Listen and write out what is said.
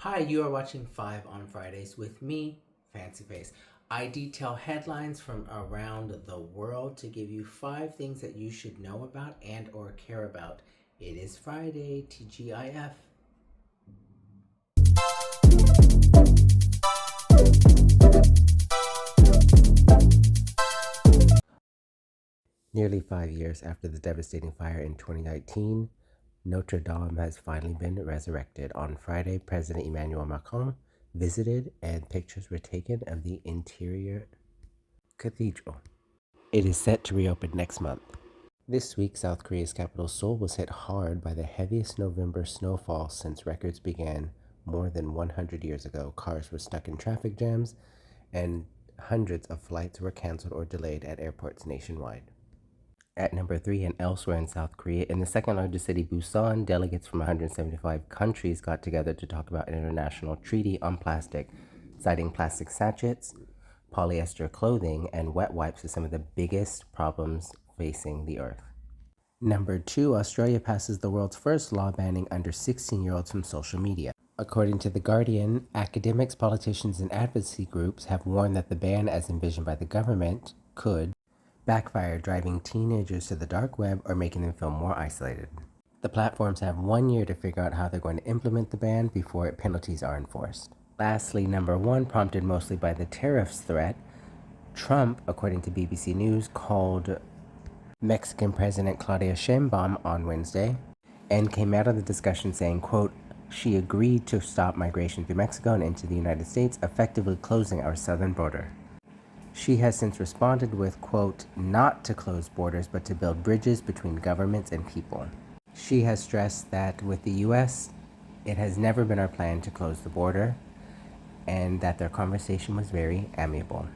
Hi, you are watching 5 on Fridays with me, Fancy Face. I detail headlines from around the world to give you 5 things that you should know about and or care about. It is Friday, TGIF. Nearly 5 years after the devastating fire in 2019, Notre Dame has finally been resurrected. On Friday, President Emmanuel Macron visited and pictures were taken of the interior cathedral. It is set to reopen next month. This week, South Korea's capital Seoul was hit hard by the heaviest November snowfall since records began more than 100 years ago. Cars were stuck in traffic jams, and hundreds of flights were canceled or delayed at airports nationwide. At number 3 and elsewhere in South Korea, in the second largest city, Busan, delegates from 175 countries got together to talk about an international treaty on plastic, citing plastic sachets, polyester clothing, and wet wipes as some of the biggest problems facing the earth. Number 2, Australia passes the world's first law banning under 16-year-olds from social media. According to The Guardian, academics, politicians, and advocacy groups have warned that the ban, as envisioned by the government, could backfire, driving teenagers to the dark web or making them feel more isolated. The platforms have 1 year to figure out how they're going to implement the ban before penalties are enforced. Lastly, number 1, prompted mostly by the tariffs threat, Trump, according to BBC News, called Mexican President Claudia Sheinbaum on Wednesday and came out of the discussion saying, quote, "She agreed to stop migration through Mexico and into the United States, effectively closing our southern border." She has since responded with, quote, "not to close borders, but to build bridges between governments and people." She has stressed that with the U.S., it has never been our plan to close the border and that their conversation was very amiable.